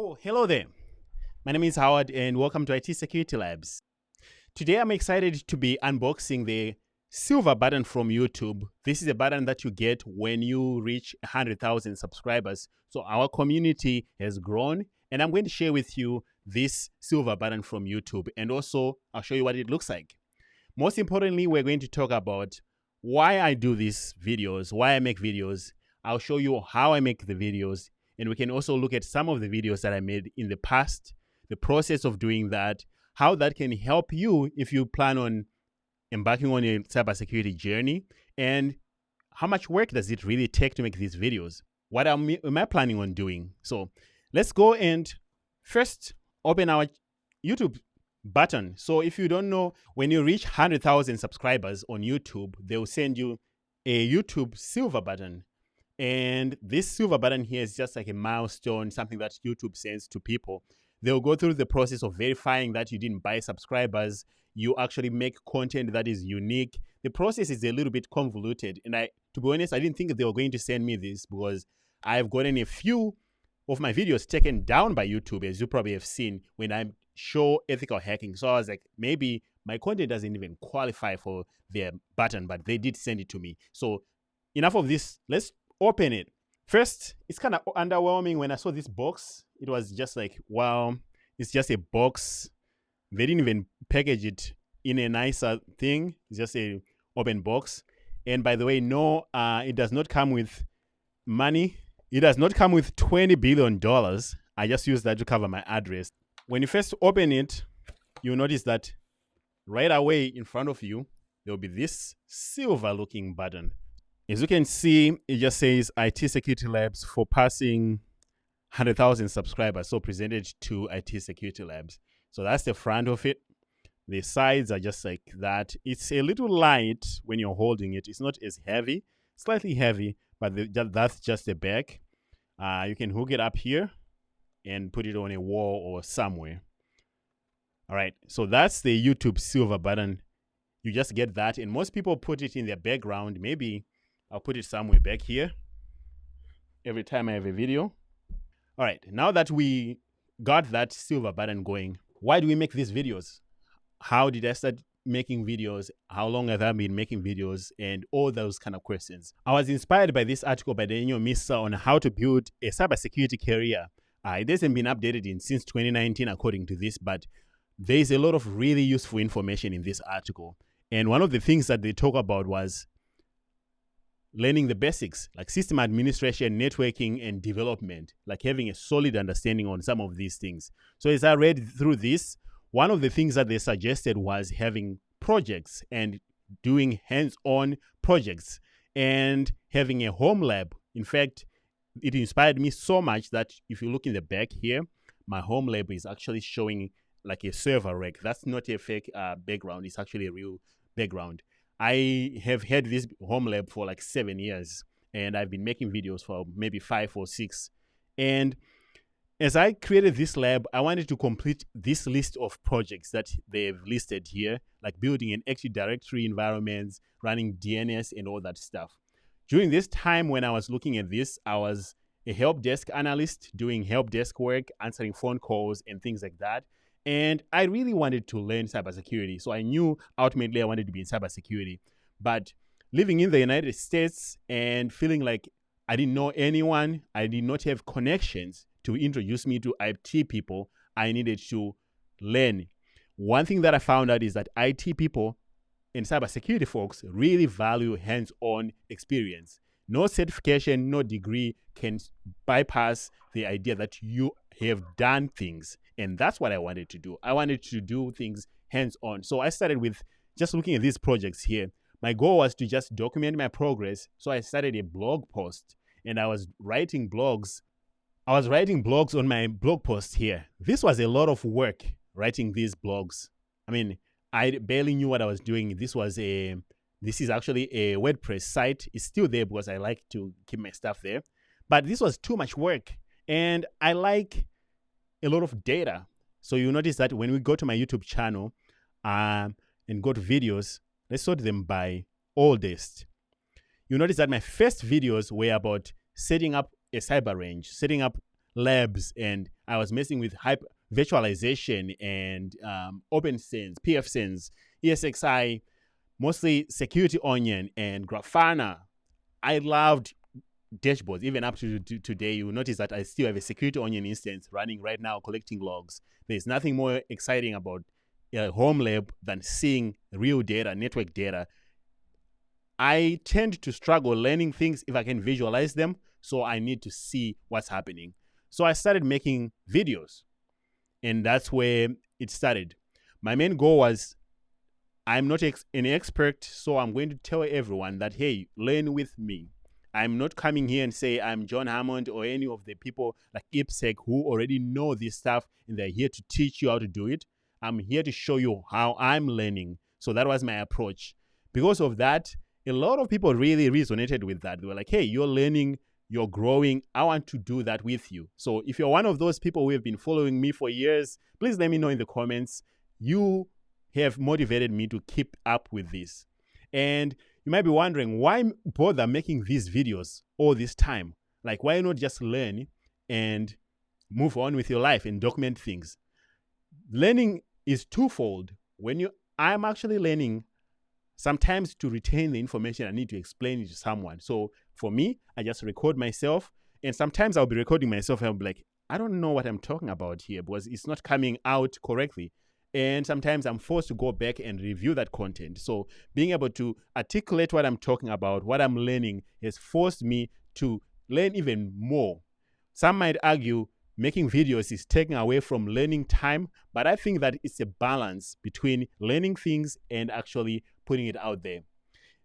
Oh, hello there. My name is Howard and welcome to IT Security Labs. Today I'm excited to be unboxing the silver button from YouTube. This is a button that you get when you reach 100,000 subscribers. So our community has grown and I'm going to share with you this silver button from YouTube, and also I'll show you what it looks like. Most importantly, we're going to talk about why I do these videos, why I make videos. I'll show you how I make the videos, and we can also look at some of the videos that I made in the past, the process of doing that, how that can help you if you plan on embarking on a cybersecurity journey, and how much work does it really take to make these videos? What am I planning on doing? So let's go and first open our YouTube button. So if you don't know, when you reach 100,000 subscribers on YouTube, they'll send you a YouTube silver button. And this silver button here is just like a milestone, something that YouTube sends to people. They'll go through the process of verifying that you didn't buy subscribers, you actually make content that is unique. The process is a little bit convoluted. And to be honest, I didn't think they were going to send me this because I've gotten a few of my videos taken down by YouTube, as you probably have seen, when I show ethical hacking. So I was like, maybe my content doesn't even qualify for their button, but they did send it to me. So enough of this. Let's open it. First, it's kind of underwhelming when I saw this box. It was just like, wow, it's just a box. They didn't even package it in a nicer thing. It's just a open box. And by the way, no, it does not come with money. It does not come with $20 billion. I just used that to cover my address. When you first open it, you'll notice that right away in front of you, there'll be this silver looking button. As you can see, it just says IT Security Labs for passing 100,000 subscribers. So presented to IT Security Labs. So that's the front of it. The sides are just like that. It's a little light when you're holding it. It's not as heavy, slightly heavy, but that's just the back. You can hook it up here and put it on a wall or somewhere. All right, so that's the YouTube silver button. You just get that, and most people put it in their background. Maybe I'll put it somewhere back here every time I have a video. All right, now that we got that silver button going, why do we make these videos? How did I start making videos? How long have I been making videos? And all those kind of questions. I was inspired by this article by Daniel Misa on how to build a cybersecurity career. It hasn't been updated since 2019 according to this, but there's a lot of really useful information in this article. And one of the things that they talk about was learning the basics, like system administration, networking, and development, like having a solid understanding on some of these things. So as I read through this, one of the things that they suggested was having projects and doing hands-on projects and having a home lab. In fact, it inspired me so much that if you look in the back here, my home lab is actually showing like a server rack. That's not a fake background. It's actually a real background. I have had this home lab for like 7 years, and I've been making videos for maybe 5 or 6. And as I created this lab, I wanted to complete this list of projects that they've listed here, like building an Active Directory environments, running DNS, and all that stuff. During this time when I was looking at this, I was a help desk analyst doing help desk work, answering phone calls and things like that. And I really wanted to learn cybersecurity. So I knew ultimately I wanted to be in cybersecurity. But living in the United States and feeling like I didn't know anyone, I did not have connections to introduce me to IT people, I needed to learn. One thing that I found out is that IT people and cybersecurity folks really value hands-on experience. No certification, no degree can bypass the idea that you have done things. And that's what I wanted to do. I wanted to do things hands-on. So I started with just looking at these projects here. My goal was to just document my progress. So I started a blog post and I was writing blogs. I was writing blogs on my blog post here. This was a lot of work, writing these blogs. I mean, I barely knew what I was doing. This is actually a WordPress site. It's still there because I like to keep my stuff there. But this was too much work. And I like a lot of data. So you notice that when we go to my YouTube channel and go to videos, let's sort them by oldest. You notice that my first videos were about setting up a cyber range, setting up labs and I was messing with hyper virtualization and OpenSense, pfSense, ESXi, mostly Security Onion and Grafana. I loved dashboards. Even up to today, you will notice that I still have a Security Onion instance running right now, collecting logs. There's nothing more exciting about home lab than seeing real data, network data. I tend to struggle learning things if I can visualize them, so I need to see what's happening. So I started making videos, and that's where it started. My main goal was, I'm not an expert, so I'm going to tell everyone that, hey, learn with me. I'm not coming here and say I'm John Hammond or any of the people like IPSec who already know this stuff and they're here to teach you how to do it. I'm here to show you how I'm learning. So that was my approach. Because of that, a lot of people really resonated with that. They were like, hey, you're learning, you're growing. I want to do that with you. So if you're one of those people who have been following me for years, please let me know in the comments. You have motivated me to keep up with this. And you might be wondering, why bother making these videos all this time? Like, why not just learn and move on with your life and document things? Learning is twofold. I'm actually learning sometimes to retain the information, I need to explain it to someone. So for me, I just record myself, and sometimes I'll be recording myself and I'll be like, I don't know what I'm talking about here because it's not coming out correctly. And sometimes I'm forced to go back and review that content. So being able to articulate what I'm talking about, what I'm learning, has forced me to learn even more. Some might argue making videos is taking away from learning time, but I think that it's a balance between learning things and actually putting it out there.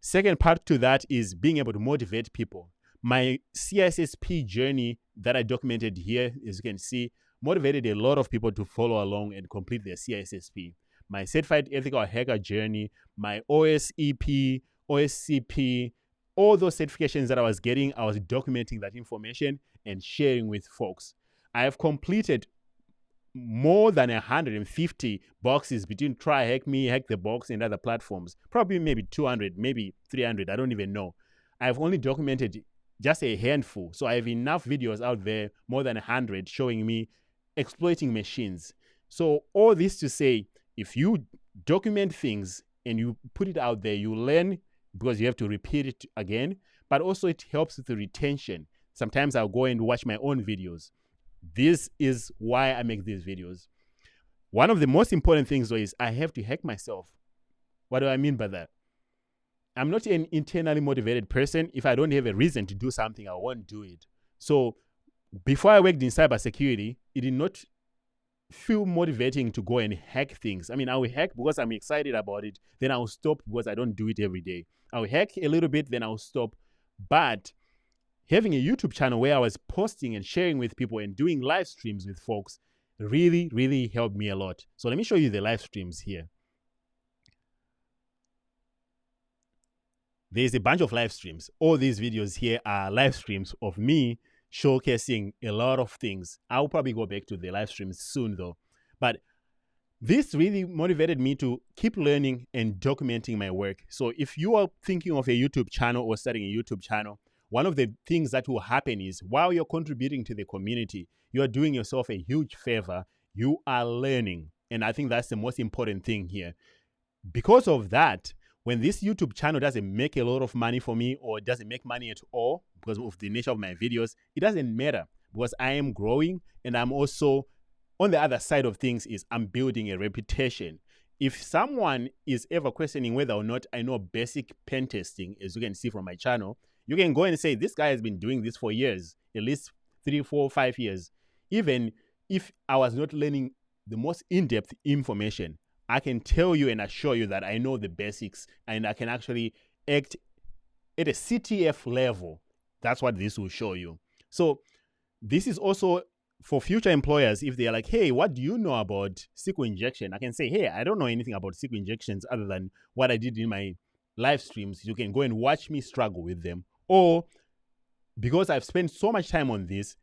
Second part to that is being able to motivate people. My CISSP journey that I documented here, as you can see, motivated a lot of people to follow along and complete their CISSP. My Certified Ethical Hacker journey, my OSEP, OSCP, all those certifications that I was getting, I was documenting that information and sharing with folks. I have completed more than 150 boxes between Try, Hack Me, Hack the Box, and other platforms. Probably maybe 200, maybe 300, I don't even know. I've only documented just a handful. So I have enough videos out there, more than 100, showing me exploiting machines. So all this to say, if you document things and you put it out there, you learn because you have to repeat it again, but also it helps with the retention. Sometimes I'll go and watch my own videos. This is why I make these videos. One of the most important things though is I have to hack myself. What do I mean by that? I'm not an internally motivated person. If I don't have a reason to do something, I won't do it. So before I worked in cybersecurity, it did not feel motivating to go and hack things. I mean, I will hack because I'm excited about it. Then I'll stop because I don't do it every day. I'll hack a little bit, then I'll stop. But having a YouTube channel where I was posting and sharing with people and doing live streams with folks really, really helped me a lot. So let me show you the live streams here. There's a bunch of live streams. All these videos here are live streams of me showcasing a lot of things. I'll probably go back to the live streams soon though. But this really motivated me to keep learning and documenting my work. So if you are thinking of a YouTube channel or starting a YouTube channel, one of the things that will happen is while you're contributing to the community, you're doing yourself a huge favor. You are learning. And I think that's the most important thing here. Because of that, when this YouTube channel doesn't make a lot of money for me or doesn't make money at all because of the nature of my videos, it doesn't matter because I am growing, and I'm also, on the other side of things, is I'm building a reputation. If someone is ever questioning whether or not I know basic pen testing, as you can see from my channel, you can go and say, this guy has been doing this for years, at least 3, 4, 5 years. Even if I was not learning the most in-depth information, I can tell you and assure you that I know the basics and I can actually act at a CTF level. That's what this will show you. So this is also for future employers. If they're like, hey, what do you know about SQL injection? I can say, hey, I don't know anything about SQL injections other than what I did in my live streams. You can go and watch me struggle with them. Or because I've spent so much time on this,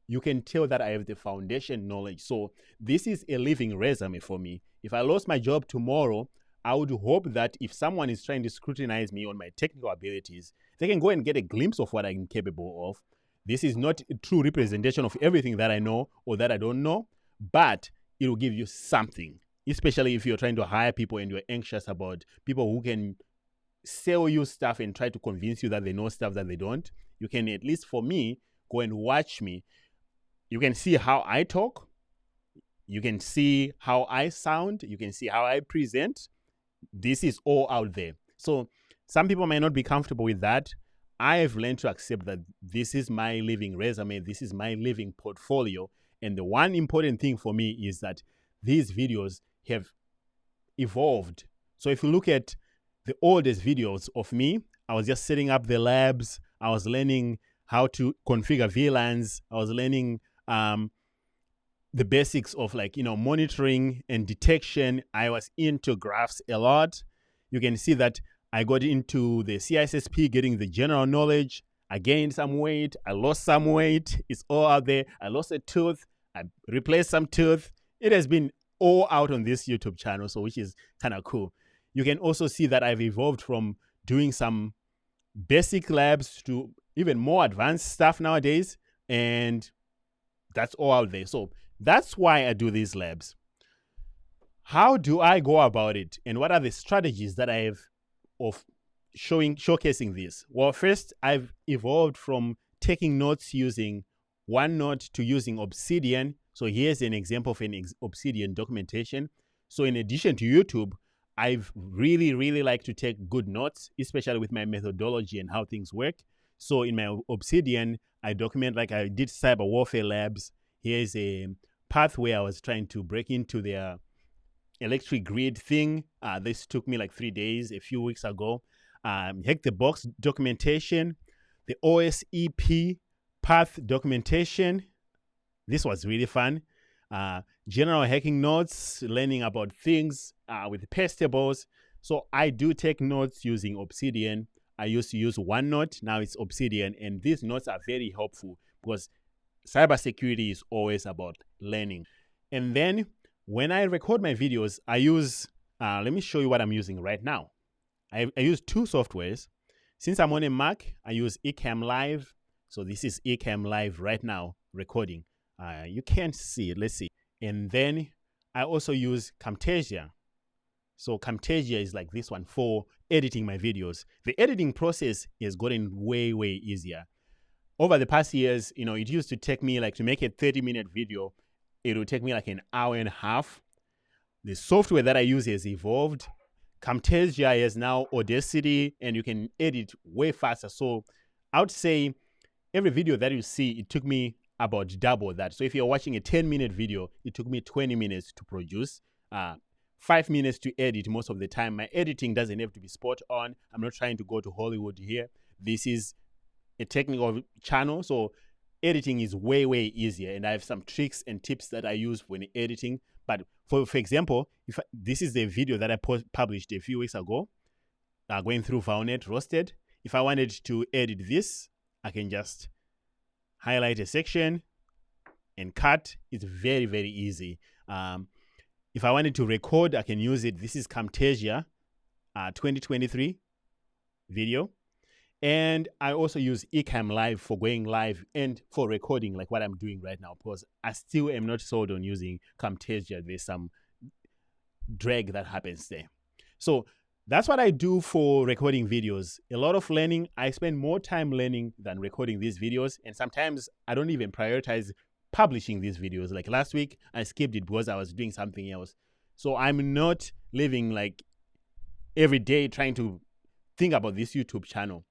you can tell that I have the foundation knowledge. So this is a living resume for me. If I lost my job tomorrow, I would hope that if someone is trying to scrutinize me on my technical abilities, they can go and get a glimpse of what I'm capable of. This is not a true representation of everything that I know or that I don't know, but it will give you something, especially if you're trying to hire people and you're anxious about people who can sell you stuff and try to convince you that they know stuff that they don't. You can, at least for me, go and watch me. You can see how I talk. You can see how I sound. You can see how I present. This is all out there. So some people may not be comfortable with that. I have learned to accept that this is my living resume. This is my living portfolio. And the one important thing for me is that these videos have evolved. So if you look at the oldest videos of me, I was just setting up the labs. I was learning how to configure VLANs. I was learning the basics of monitoring and detection. I was into graphs a lot. You can see that I got into the CISSP, getting the general knowledge. I gained some weight. I lost some weight. It's all out there. I lost a tooth. I replaced some tooth. It has been all out on this YouTube channel, so which is kind of cool. You can also see that I've evolved from doing some basic labs to even more advanced stuff nowadays, and that's all out there. So that's why I do these labs. How do I go about it, and what are the strategies that I have of showcasing this? Well, first, I've evolved from taking notes using OneNote to using Obsidian. So here's an example of an Obsidian documentation. So in addition to YouTube, I've really like to take good notes, especially with my methodology and how things work. So in my Obsidian, I document, like I did cyber warfare labs. Here's a path where I was trying to break into their electric grid thing. This took me like 3 days a few weeks ago. Hack the Box documentation, the OSEP path documentation. This was really fun. General hacking notes, learning about things with pastables. So I do take notes using Obsidian. I used to use OneNote, now it's Obsidian, and these notes are very helpful because cybersecurity is always about learning. And then when I record my videos, I use, let me show you what I'm using right now. I use two softwares. Since I'm on a Mac, I use Ecamm Live. So this is Ecamm Live right now recording. You can't see it, let's see. And then I also use Camtasia. So Camtasia is like this one for editing my videos. The editing process has gotten way easier. Over the past years, it used to take me to make a 30-minute video, it would take me like an hour and a half. The software that I use has evolved. Camtasia is now Audacity, and you can edit way faster. So I would say every video that you see, it took me about double that. So if you're watching a 10-minute video, it took me 20 minutes to produce, 5 minutes to edit most of the time. My editing doesn't have to be spot on. I'm not trying to go to Hollywood here. This is a technical channel, so editing is way easier, and I have some tricks and tips that I use when editing. But for example, this is the video that I published a few weeks ago, going through VALNet Roasted. If I wanted to edit this, I can just highlight a section and cut. It's very easy. If I wanted to record, I can use it. This is Camtasia 2023 video. And I also use Ecamm Live for going live and for recording, like what I'm doing right now, because I still am not sold on using Camtasia. There's some drag that happens there. So that's what I do for recording videos. A lot of learning. I spend more time learning than recording these videos. And sometimes I don't even prioritize publishing these videos. Like last week, I skipped it because I was doing something else. So I'm not living like every day trying to think about this YouTube channel.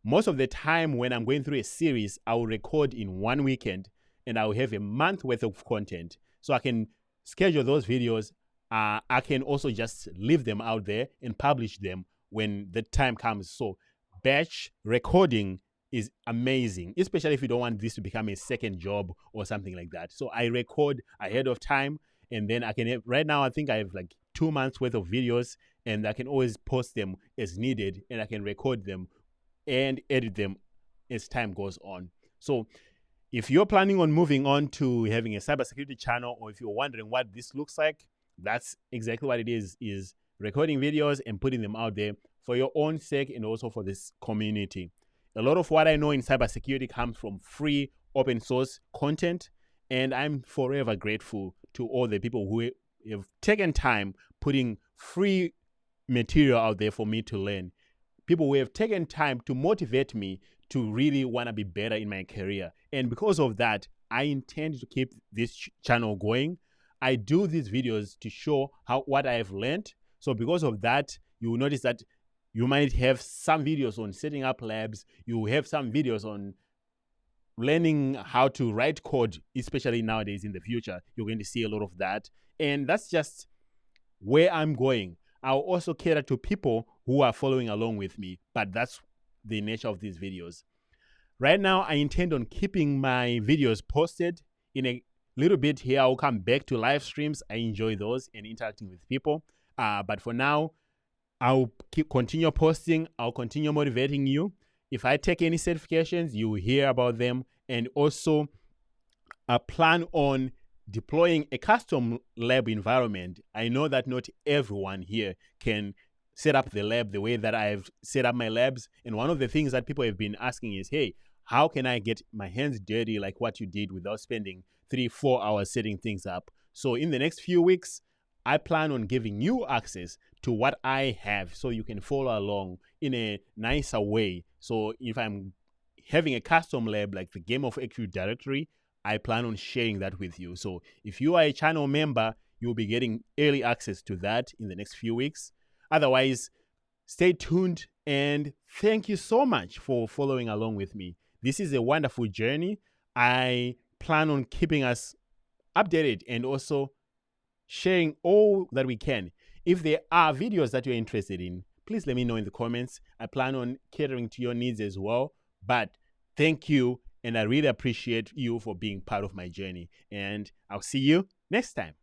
Most of the time when I'm going through a series, I will record in one weekend and I will have a month worth of content. So I can schedule those videos. I can also just leave them out there and publish them when the time comes. So batch recording is amazing, especially if you don't want this to become a second job or something like that. So I record ahead of time, and then I can have, right now I think I have like 2 months worth of videos, and I can always post them as needed, and I can record them and edit them as time goes on. So if you're planning on moving on to having a cybersecurity channel, or if you're wondering what this looks like, that's exactly what it is recording videos and putting them out there for your own sake and also for this community. A lot of what I know in cybersecurity comes from free open source content, and I'm forever grateful to all the people who have taken time putting free material out there for me to learn. People who have taken time to motivate me to really want to be better in my career. And because of that, I intend to keep this channel going. I do these videos to show what I have learned. So because of that, you will notice that you might have some videos on setting up labs. You have some videos on learning how to write code, especially nowadays in the future. You're going to see a lot of that. And that's just where I'm going. I'll also cater to people who are following along with me, but that's the nature of these videos. Right now, I intend on keeping my videos posted. In a little bit here, I'll come back to live streams. I enjoy those and interacting with people. But for now, I'll continue posting. I'll continue motivating you. If I take any certifications, you will hear about them. And also, I plan on deploying a custom lab environment. I know that not everyone here can set up the lab the way that I've set up my labs. And one of the things that people have been asking is, hey, how can I get my hands dirty like what you did without spending 3-4 hours setting things up? So in the next few weeks, I plan on giving you access to what I have so you can follow along in a nicer way. So if I'm having a custom lab like the Game of Active Directory, I plan on sharing that with you. So if you are a channel member, you'll be getting early access to that in the next few weeks. Otherwise, stay tuned, and thank you so much for following along with me. This is a wonderful journey. I plan on keeping us updated and also sharing all that we can. If there are videos that you're interested in, please let me know in the comments. I plan on catering to your needs as well. But thank you, and I really appreciate you for being part of my journey. And I'll see you next time.